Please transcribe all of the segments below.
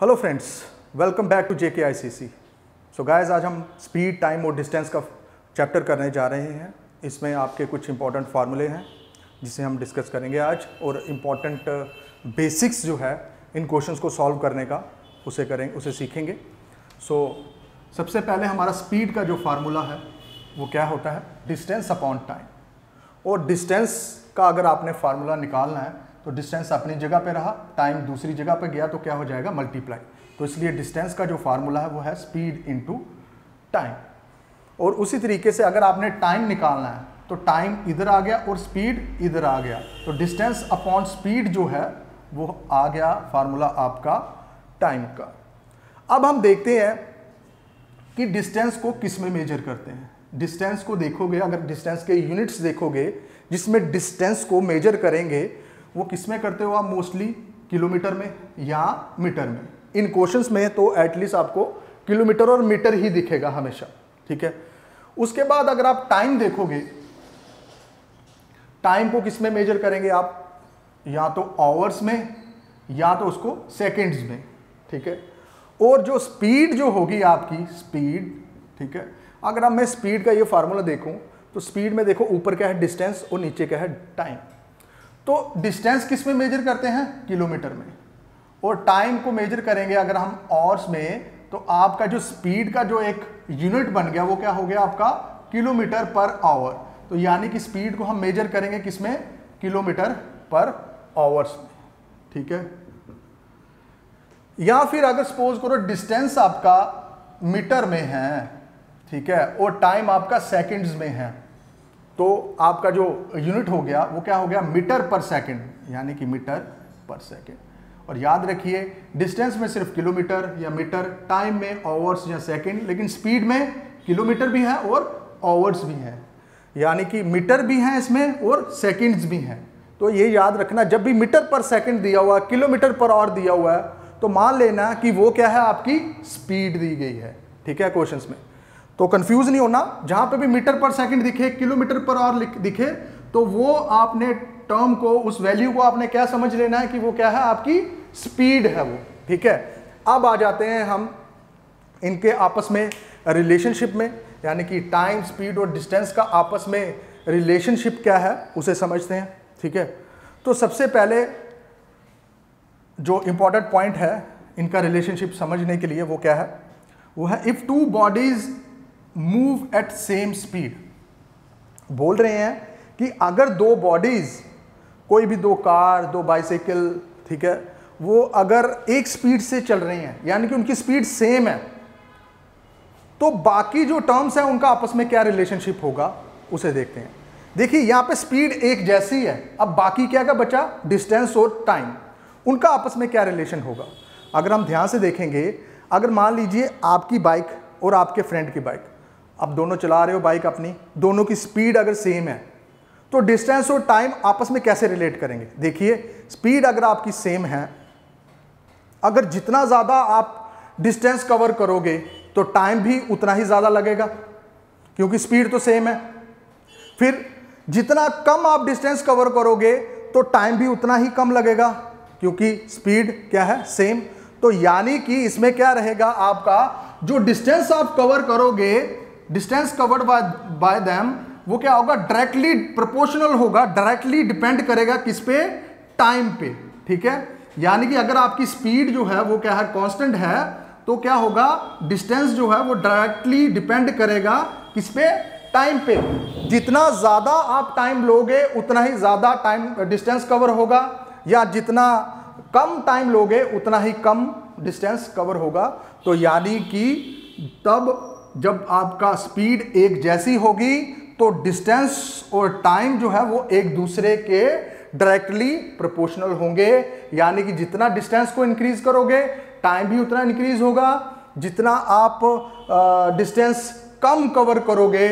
Hello friends, welcome back to JKICC। So guys, आज हम speed, time और distance का चैप्टर करने जा रहे हैं। इसमें आपके कुछ इंपॉर्टेंट फार्मूले हैं जिसे हम डिस्कस करेंगे आज, और इम्पॉर्टेंट बेसिक्स जो है इन क्वेश्चंस को सॉल्व करने का उसे सीखेंगे। सबसे पहले हमारा स्पीड का जो फार्मूला है वो क्या होता है? Distance upon time. और डिस्टेंस का अगर आपने फार्मूला निकालना है तो डिस्टेंस अपनी जगह पे रहा, टाइम दूसरी जगह पे गया, तो क्या हो जाएगा? मल्टीप्लाई। तो इसलिए डिस्टेंस का जो फार्मूला है वो है स्पीड इनटू टाइम। और उसी तरीके से अगर आपने टाइम निकालना है तो टाइम इधर आ गया और स्पीड इधर आ गया, तो डिस्टेंस अपॉन स्पीड जो है वो आ गया फार्मूला आपका टाइम का। अब हम देखते हैं कि डिस्टेंस को किस में मेजर करते हैं। डिस्टेंस को देखोगे, अगर डिस्टेंस के यूनिट्स देखोगे जिसमें डिस्टेंस को मेजर करेंगे, वो किस में करते हो आप? मोस्टली किलोमीटर में या मीटर में। इन क्वेश्चंस में तो एटलीस्ट आपको किलोमीटर और मीटर ही दिखेगा हमेशा, ठीक है। उसके बाद अगर आप टाइम देखोगे, टाइम को किस में मेजर करेंगे आप? या तो आवर्स में या तो उसको सेकंड्स में, ठीक है। और जो स्पीड जो होगी आपकी स्पीड, ठीक है, अगर अब मैं स्पीड का ये फार्मूला देखूं तो स्पीड में देखो ऊपर क्या है? डिस्टेंस, और नीचे क्या है? टाइम। तो डिस्टेंस किस में मेजर करते हैं? किलोमीटर में। और टाइम को मेजर करेंगे अगर हम आवर्स में, तो आपका जो स्पीड का जो एक यूनिट बन गया वो क्या हो गया आपका? Kilometre per hour. तो यानी कि स्पीड को हम मेजर करेंगे किसमें? किलोमीटर पर आवर्स में, ठीक है। या फिर अगर सपोज करो डिस्टेंस आपका मीटर में है, ठीक है, और टाइम आपका सेकंड्स में है, तो आपका जो यूनिट हो गया वो क्या हो गया? मीटर पर सेकंड, यानी कि मीटर पर सेकंड। और याद रखिए, डिस्टेंस में सिर्फ किलोमीटर या मीटर, टाइम में आवर्स या सेकंड, लेकिन स्पीड में किलोमीटर भी है और आवर्स भी है, यानी कि मीटर भी है इसमें और सेकंड्स भी हैं। तो ये याद रखना, जब भी मीटर पर सेकंड दिया हुआ है, किलोमीटर पर आवर दिया हुआ है, तो मान लेना कि वो क्या है? आपकी स्पीड दी गई है, ठीक है, क्वेश्चंस में। तो कंफ्यूज नहीं होना, जहां पे भी मीटर पर सेकंड दिखे, किलोमीटर पर आवर दिखे, तो वो आपने टर्म को, उस वैल्यू को आपने क्या समझ लेना है कि वो क्या है? आपकी स्पीड है वो, ठीक है। अब आ जाते हैं हम इनके आपस में रिलेशनशिप में, यानी कि टाइम, स्पीड और डिस्टेंस का आपस में रिलेशनशिप क्या है उसे समझते हैं, ठीक है। तो सबसे पहले जो इंपॉर्टेंट पॉइंट है इनका रिलेशनशिप समझने के लिए वो क्या है? वो है if two bodies move at same speed. बोल रहे हैं कि अगर दो बॉडीज, कोई भी दो कार, दो बाइसाइकिल, ठीक है, वो अगर एक स्पीड से चल रही हैं, यानी कि उनकी स्पीड सेम है, तो बाकी जो टर्म्स हैं उनका आपस में क्या रिलेशनशिप होगा उसे देखते हैं। देखिए यहां पे स्पीड एक जैसी है, अब बाकी क्या का बचा? डिस्टेंस और टाइम, उनका आपस में क्या रिलेशन होगा? अगर हम ध्यान से देखेंगे, अगर मान लीजिए आपकी बाइक और आपके फ्रेंड की बाइक, अब दोनों चला रहे हो बाइक अपनी, दोनों की स्पीड अगर सेम है, तो डिस्टेंस और टाइम आपस में कैसे रिलेट करेंगे? देखिए, स्पीड अगर आपकी सेम है, अगर जितना ज़्यादा आप डिस्टेंस कवर करोगे तो टाइम भी उतना ही ज़्यादा लगेगा, क्योंकि स्पीड तो सेम है। फिर जितना कम आप डिस्टेंस कवर करोगे तो टाइम भी उतना ही कम लगेगा, क्योंकि स्पीड क्या है? सेम। तो यानी कि इसमें क्या रहेगा? आपका जो डिस्टेंस आप कवर करोगे, डिस्टेंस कवर्ड बाय देम, वो क्या होगा? डायरेक्टली प्रोपोर्शनल होगा, डायरेक्टली डिपेंड करेगा किस पे? टाइम पे, ठीक है। यानी कि अगर आपकी स्पीड जो है वो क्या है? कांस्टेंट है, तो क्या होगा? डिस्टेंस जो है वो डायरेक्टली डिपेंड करेगा किस पे? टाइम पे। जितना ज्यादा आप टाइम लोगे उतना ही ज्यादा टाइम डिस्टेंस कवर होगा, या जितना कम टाइम लोगे उतना ही कम डिस्टेंस कवर होगा। तो यानी कि तब जब आपका स्पीड एक जैसी होगी तो डिस्टेंस और टाइम जो है वो एक दूसरे के डायरेक्टली प्रोपोर्शनल होंगे, यानी कि जितना डिस्टेंस को इंक्रीज करोगे टाइम भी उतना इंक्रीज होगा, जितना आप डिस्टेंस कम कवर करोगे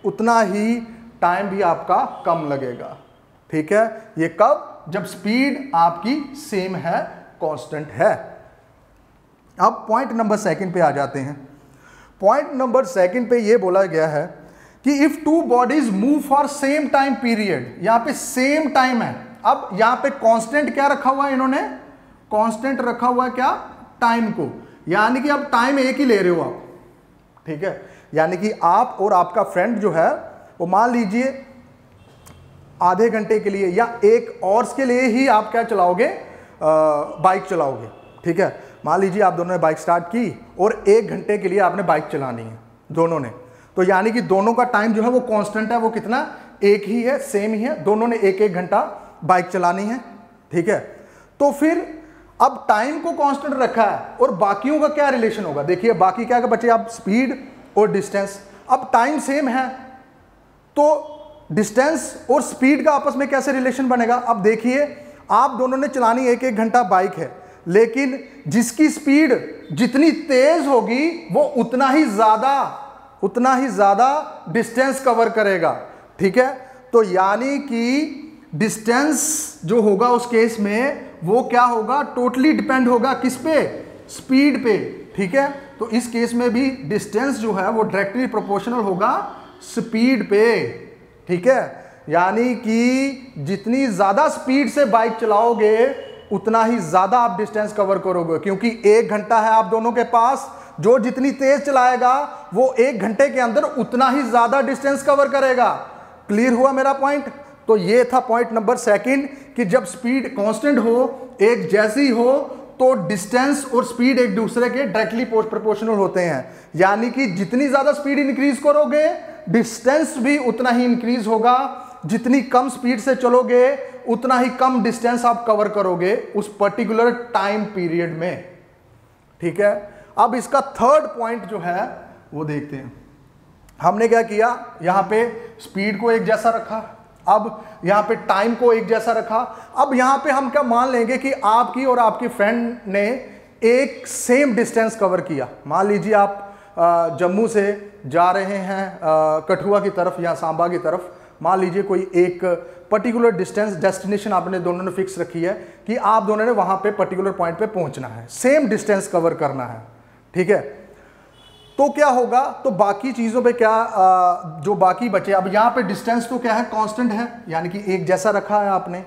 उतना ही टाइम भी आपका कम लगेगा, ठीक है। ये कब? जब स्पीड आपकी सेम है, कांस्टेंट है। अब पॉइंट नंबर सेकंड पे आ जाते हैं। पॉइंट नंबर सेकंड पे ये बोला गया है कि if two bodies move for same time period, यहां पे सेम टाइम है। अब यहां पे कांस्टेंट क्या रखा हुआ है इन्होंने? कांस्टेंट रखा हुआ है क्या? टाइम को, यानी कि अब टाइम एक ही ले रहे हो आप, ठीक है। यानी कि आप और आपका फ्रेंड जो है वो मान लीजिए आधे घंटे के लिए या 1 आवर्स के लिए ही आप क्या चलाओगे, बाइक चलाओगे, ठीक है। मान लीजिए आप दोनों ने बाइक स्टार्ट की और 1 घंटे के लिए आपने बाइक चलानी है दोनों ने, तो यानी कि दोनों का टाइम जो है वो कांस्टेंट है, वो कितना, एक ही है, सेम ही है, दोनों ने 1-1 घंटा बाइक चलानी है, ठीक है। तो फिर अब टाइम को कांस्टेंट रखा है और बाकियों का क्या रिलेशन होगा, देखिए बाकी क्या बचे आप, स्पीड और डिस्टेंस। अब टाइम सेम है तो डिस्टेंस और स्पीड का आपस में कैसे रिलेशन बनेगा। अब देखिए आप दोनों ने चलानी 1-1 घंटा बाइक है, लेकिन जिसकी स्पीड जितनी तेज होगी वो उतना ही ज्यादा डिस्टेंस कवर करेगा, ठीक है। तो यानी कि डिस्टेंस जो होगा उस केस में वो क्या होगा, टोटली डिपेंड होगा किस पे, स्पीड पे, ठीक है। तो इस केस में भी डिस्टेंस जो है वो डायरेक्टली प्रोपोर्शनल होगा स्पीड पे, ठीक है। यानी कि जितनी ज्यादा स्पीड से बाइक चलाओगे उतना ही ज्यादा आप डिस्टेंस कवर करोगे, क्योंकि 1 घंटा है आप दोनों के पास, जो जितनी तेज चलाएगा वो 1 घंटे के अंदर उतना ही ज्यादा डिस्टेंस कवर करेगा। क्लियर हुआ मेरा पॉइंट। तो ये था पॉइंट नंबर 2 कि जब स्पीड कांस्टेंट हो, एक जैसी हो, तो डिस्टेंस और स्पीड एक दूसरे के डायरेक्टली प्रोपोर्शनल होते हैं। यानी कि जितनी ज्यादा स्पीड इंक्रीज करोगे डिस्टेंस भी उतना ही इंक्रीज होगा, जितनी कम स्पीड से चलोगे उतना ही कम डिस्टेंस आप कवर करोगे उस पर्टिकुलर टाइम पीरियड में, ठीक है। अब इसका 3rd पॉइंट जो है वो देखते हैं। हमने क्या किया, यहां पे स्पीड को एक जैसा रखा, अब यहां पे टाइम को एक जैसा रखा। अब यहां पे हम क्या मान लेंगे कि आपकी और आपकी फ्रेंड ने एक सेम डिस्टेंस कवर किया। मान लीजिए आप जम्मू से जा रहे हैं कठुआ की तरफ या सांबा की तरफ, मान लीजिए कोई एक पर्टिकुलर डिस्टेंस डेस्टिनेशन आपने दोनों ने फिक्स रखी है कि आप दोनों ने वहां पे पर्टिकुलर पॉइंट पे पहुंचना है, सेम डिस्टेंस कवर करना है, ठीक है। तो क्या होगा, तो बाकी चीजों पे क्या जो बाकी बचे, अब यहां पे डिस्टेंस तो क्या है, कांस्टेंट है, यानी कि एक जैसा रखा है आपने,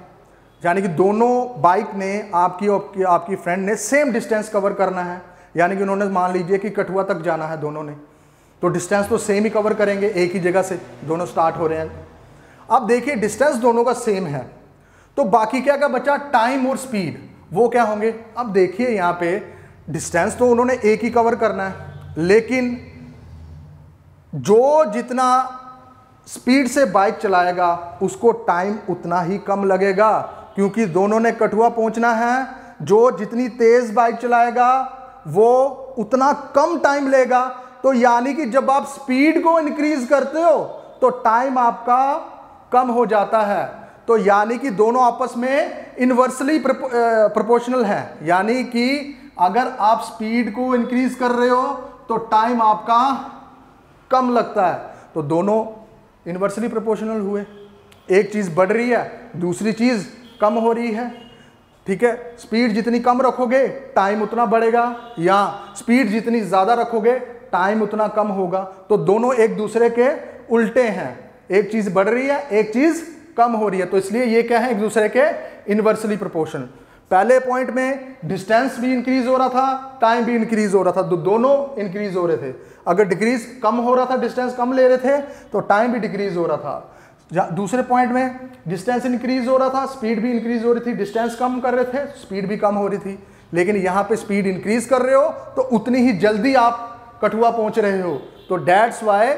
यानी कि दोनों बाइक ने आपकी फ्रेंड ने सेम डिस्टेंस कवर करना है। यानी कि उन्होंने मान लीजिए कि कठुआ तक जाना है दोनों ने, तो डिस्टेंस तो सेम ही कवर करेंगे, एक ही जगह से दोनों स्टार्ट हो रहे हैं। अब देखिए डिस्टेंस दोनों का सेम है, तो बाकी क्या क्या बचा, टाइम और स्पीड, वो क्या होंगे। अब देखिए यहां पे डिस्टेंस तो उन्होंने एक ही कवर करना है, लेकिन जो जितना स्पीड से बाइक चलाएगा उसको टाइम उतना ही कम लगेगा, क्योंकि दोनों ने कठुआ पहुंचना है। जो जितनी तेज बाइक चलाएगा वो उतना कम टाइम लेगा। तो यानी कि जब आप स्पीड को इंक्रीज करते हो तो टाइम आपका कम हो जाता है। तो यानी कि दोनों आपस में इनवर्सली प्रोपोर्शनल है, यानी कि अगर आप स्पीड को इंक्रीज कर रहे हो तो टाइम आपका कम लगता है। तो दोनों इनवर्सली प्रोपोर्शनल हुए, एक चीज बढ़ रही है दूसरी चीज कम हो रही है, ठीक है। स्पीड जितनी कम रखोगे टाइम उतना बढ़ेगा, या स्पीड जितनी ज्यादा रखोगे टाइम उतना कम होगा। तो दोनों एक दूसरे के उल्टे हैं, एक चीज बढ़ रही है एक चीज कम हो रही है, तो इसलिए ये क्या है, एक दूसरे के इनवर्सली प्रोपोर्शनल। पहले पॉइंट में डिस्टेंस भी इंक्रीज हो रहा था, टाइम भी इंक्रीज हो रहा था, दोनों इंक्रीज हो रहे थे। अगर डिक्रीज कम हो रहा था, डिस्टेंस कम ले रहे थे, तो टाइम भी डिक्रीज हो रहा था। दूसरे पॉइंट में डिस्टेंस इंक्रीज हो रहा था, स्पीड भी इंक्रीज हो रही थी, डिस्टेंस कम कर रहे थे, स्पीड भी कम हो रही थी। लेकिन यहां पे स्पीड इंक्रीज कर रहे हो तो उतनी ही जल्दी आप कठुआ पहुंच रहे हो। तो दैट्स व्हाई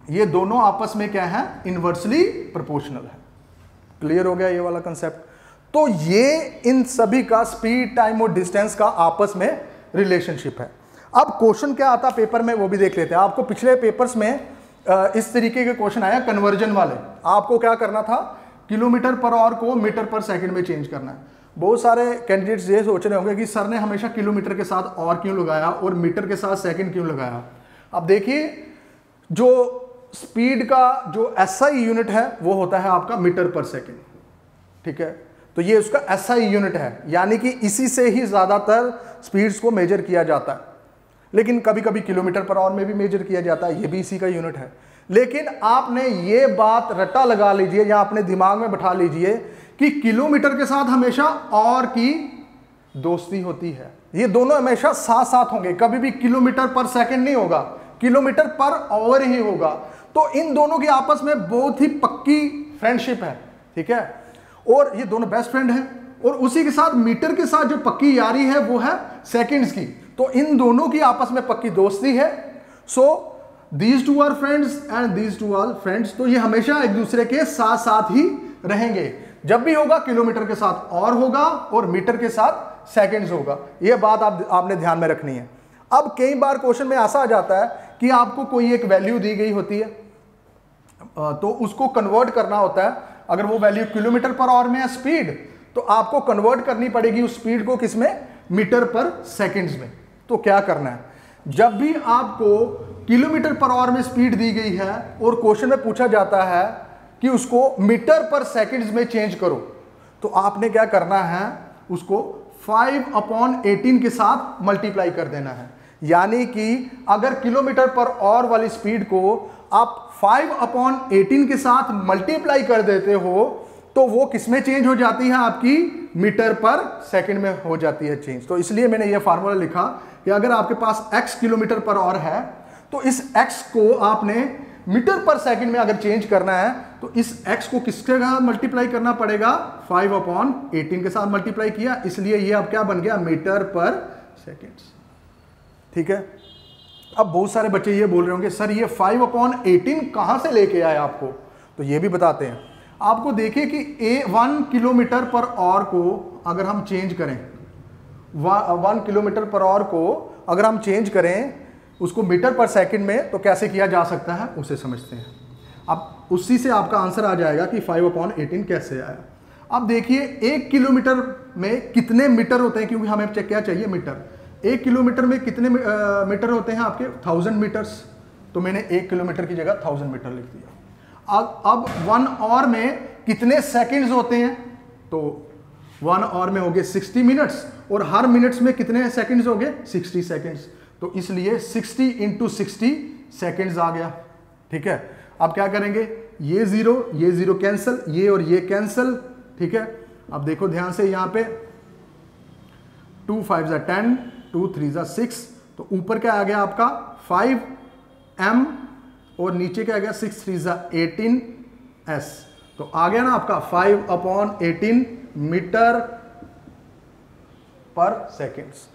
ये दोनों आपस में क्या है, इनवर्सली प्रोपोर्शनल है। क्लियर हो गया ये वाला कंसेप्ट। तो ये इन सभी का स्पीड, टाइम और डिस्टेंस का आपस में रिलेशनशिप है। अब क्वेश्चन क्या आता पेपर में वो भी देख लेते हैं। आपको पिछले पेपर्स में इस तरीके के क्वेश्चन आया कन्वर्जन वाले। आपको क्या करना था, किलोमीटर पर आवर को मीटर पर सेकंड में चेंज करना है। बहुत सारे कैंडिडेट्स ये सोच रहे होंगे कि सर ने हमेशा किलोमीटर के साथ और क्यों लगाया और मीटर के साथ सेकंड क्यों लगाया। अब देखिए जो स्पीड का जो एसआई यूनिट है वो होता है आपका मीटर पर सेकंड, ठीक है। तो ये उसका एसआई यूनिट है, यानी कि इसी से ही ज्यादातर स्पीड्स को मेजर किया जाता है। लेकिन कभी कभी किलोमीटर पर आवर में भी मेजर किया जाता है, ये भी इसी का यूनिट है। लेकिन आपने ये बात रट्टा लगा लीजिए या अपने दिमाग में बैठा लीजिए कि किलोमीटर के साथ हमेशा और की दोस्ती होती है। ये दोनों हमेशा साथ साथ होंगे, कभी भी किलोमीटर पर सेकंड नहीं होगा, किलोमीटर पर आवर ही होगा। तो इन दोनों की आपस में बहुत ही पक्की फ्रेंडशिप है, ठीक है, और ये दोनों बेस्ट फ्रेंड हैं। और उसी के साथ मीटर के साथ जो पक्की यारी है वो है सेकंड्स की। तो इन दोनों की आपस में पक्की दोस्ती है। So these two are friends and these two are friends. तो ये हमेशा एक दूसरे के साथ साथ ही रहेंगे। जब भी होगा किलोमीटर के साथ और होगा और मीटर के साथ सेकंड्स होगा। ये बात आपने ध्यान में रखनी है। अब कई बार क्वेश्चन में ऐसा आ जाता है कि आपको कोई एक वैल्यू दी गई होती है, तो उसको कन्वर्ट करना होता है। अगर वो वैल्यू किलोमीटर पर आवर में है स्पीड, तो आपको कन्वर्ट करनी पड़ेगी उस स्पीड को किसमें, मीटर पर सेकंड्स में। तो क्या करना है, जब भी आपको किलोमीटर पर आवर में स्पीड दी गई है और क्वेश्चन में पूछा जाता है कि उसको मीटर पर सेकंड्स में चेंज करो, तो आपने क्या करना है, उसको 5/18 के साथ मल्टीप्लाई कर देना है। यानी कि अगर किलोमीटर पर आवर वाली स्पीड को आप 5/18 के साथ मल्टीप्लाई कर देते हो, तो वो किसमें चेंज हो जाती है, आपकी मीटर पर सेकंड में हो जाती है चेंज। तो इसलिए मैंने ये फार्मूला लिखा कि अगर आपके पास x किलोमीटर पर आवर है, तो इस x को आपने मीटर पर सेकंड में अगर चेंज करना है, तो इस x को किसके साथ मल्टीप्लाई करना पड़ेगा, 5/18 के साथ मल्टीप्लाई किया, इसलिए ये अब क्या बन गया, मीटर पर सेकंड। ठीक है। अब बहुत सारे बच्चे ये बोल रहे होंगे सर ये 5/18 कहां से लेके आए आपको, तो ये भी बताते हैं आपको। देखिए कि 1 किलोमीटर पर आवर को अगर हम चेंज करें, 1 किलोमीटर पर आवर को अगर हम चेंज करें उसको मीटर पर सेकंड में, तो कैसे किया जा सकता है उसे समझते हैं। अब उसी से आपका आंसर आ जाएगा कि 5/18 कैसे आया। अब देखिए 1 किलोमीटर में कितने मीटर होते हैं, क्योंकि हमें क्या चाहिए, मीटर। 1 किलोमीटर में कितने मीटर होते हैं आपके, 1000 मीटर्स। तो मैंने 1 किलोमीटर की जगह 1000 मीटर लिख दिया। अब 1 आवर में कितने सेकंड्स होते हैं, तो 1 आवर में हो गए 60 मिनट्स, और हर मिनट्स में कितने सेकंड्स हो गए, 60 सेकंड्स। तो इसलिए 60 × 60 सेकंड्स आ गया। ठीक है। अब क्या करेंगे, ये जीरो कैंसिल, ये और ये कैंसिल। ठीक है। अब देखो ध्यान से, यहां पे 2 5 = 10, 2 3 = 6, तो ऊपर क्या आ गया आपका 5m और नीचे क्या आ गया 6 3 = 18s। तो आ गया ना आपका 5/18 मीटर पर सेकेंड्स।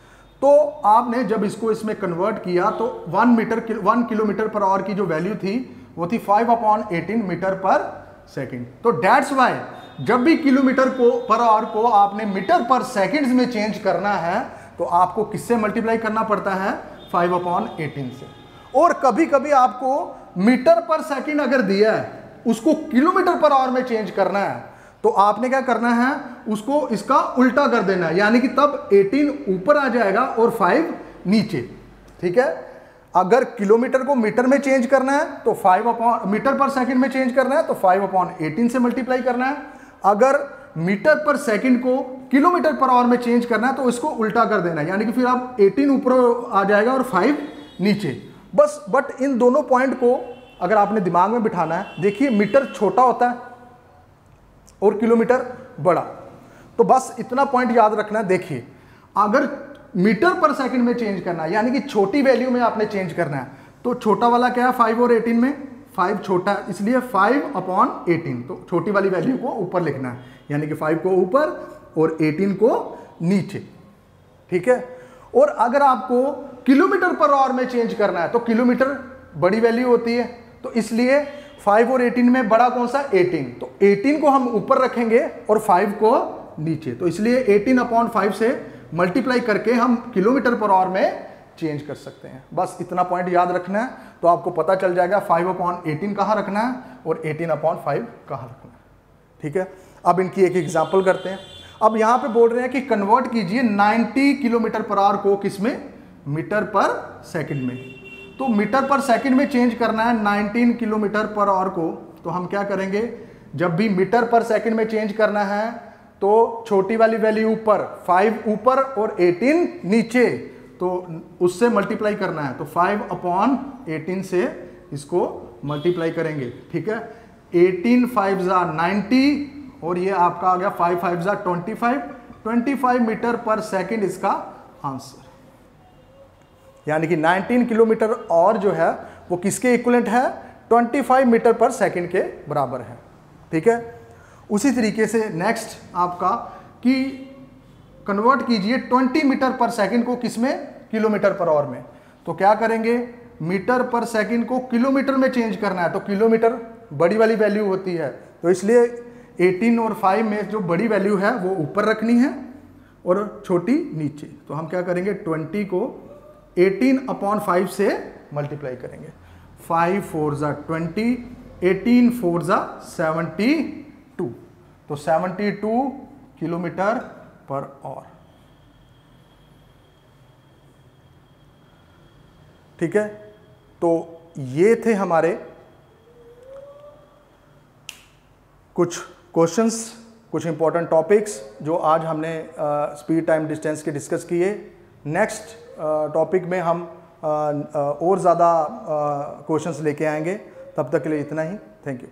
तो आपने जब इसको इसमें कन्वर्ट किया तो 1 किलोमीटर पर आवर की जो वैल्यू थी वो थी 5/18 मीटर पर सेकेंड। तो डेट्स वाई जब भी किलोमीटर को पर आवर को आपने मीटर पर सेकेंड्स में चेंज करना है, तो आपको किससे मल्टीप्लाई करना पड़ता है, 5/18 से। और कभी कभी आपको मीटर पर सेकेंड अगर दिया है, उसको किलोमीटर पर आवर में चेंज करना है, तो आपने क्या करना है, उसको इसका उल्टा कर देना है। यानी कि तब 18 ऊपर आ जाएगा और 5 नीचे। ठीक है। अगर किलोमीटर को मीटर में चेंज करना है तो मीटर पर सेकंड में चेंज करना है तो 5/18 से मल्टीप्लाई करना है। अगर मीटर पर सेकंड को किलोमीटर पर आवर में चेंज करना है तो इसको उल्टा कर देना है, यानी कि फिर आप 18 ऊपर आ जाएगा और 5 नीचे। बस बट इन दोनों पॉइंट को अगर आपने दिमाग में बिठाना है, देखिए मीटर छोटा होता है और किलोमीटर बड़ा, तो बस इतना पॉइंट याद रखना है। देखिए अगर मीटर पर सेकंड में चेंज करना है, यानी कि छोटी वैल्यू में आपने चेंज करना है, तो छोटा वाला क्या है 5 और 18 में, 5 छोटा है इसलिए 5/18, तो छोटी वाली वैल्यू को ऊपर लिखना है, यानी कि 5 को ऊपर और 18 को नीचे। ठीक है। और अगर आपको किलोमीटर पर आवर में चेंज करना है तो किलोमीटर बड़ी वैल्यू होती है, तो इसलिए 5 और 18 में बड़ा कौन सा, 18, तो 18 को हम ऊपर रखेंगे और 5 को नीचे। तो इसलिए 18/5 से मल्टीप्लाई करके हम किलोमीटर पर आवर में चेंज कर सकते हैं। बस इतना पॉइंट याद रखना है, तो आपको पता चल जाएगा 5/18 कहाँ रखना है और 18/5 कहाँ रखना है। ठीक है। अब इनकी एक एग्जाम्पल करते हैं। अब यहाँ पे बोल रहे हैं कि कन्वर्ट कीजिए 90 किलोमीटर पर आवर को किसमें, मीटर पर सेकंड में। तो मीटर पर सेकंड में चेंज करना है 19 किलोमीटर पर आवर को, तो हम क्या करेंगे, जब भी मीटर पर सेकंड में चेंज करना है तो छोटी वाली वैल्यू ऊपर, 5 ऊपर और 18 नीचे, तो उससे मल्टीप्लाई करना है। तो 5/18 से इसको मल्टीप्लाई करेंगे। ठीक है। 18 5 = 90 और ये आपका आ गया 5 5 = 25 मीटर पर सेकंड इसका आंसर। यानी कि 19 किलोमीटर और जो है वो किसके इक्विवेलेंट है, 25 मीटर पर सेकंड के बराबर है। ठीक है, उसी तरीके से नेक्स्ट आपका कि कन्वर्ट कीजिए 20 मीटर पर सेकंड को किसमें, किलोमीटर पर आवर में। तो क्या करेंगे, मीटर पर सेकंड को किलोमीटर में चेंज करना है, तो किलोमीटर बड़ी वाली वैल्यू होती है, तो इसलिए 18 और 5 में जो बड़ी वैल्यू है वो ऊपर रखनी है और छोटी नीचे। तो हम क्या करेंगे, 20 को 18/5 से मल्टीप्लाई करेंगे। 5 4 ज़ा 20, 18 4 ज़ा 72, तो 72 किलोमीटर पर आवर। ठीक है, तो ये थे हमारे कुछ क्वेश्चंस, कुछ इंपॉर्टेंट टॉपिक्स जो आज हमने स्पीड टाइम डिस्टेंस के डिस्कस किए। नेक्स्ट टॉपिक में हम और ज़्यादा क्वेश्चंस लेके आएंगे। तब तक के लिए इतना ही। Thank you.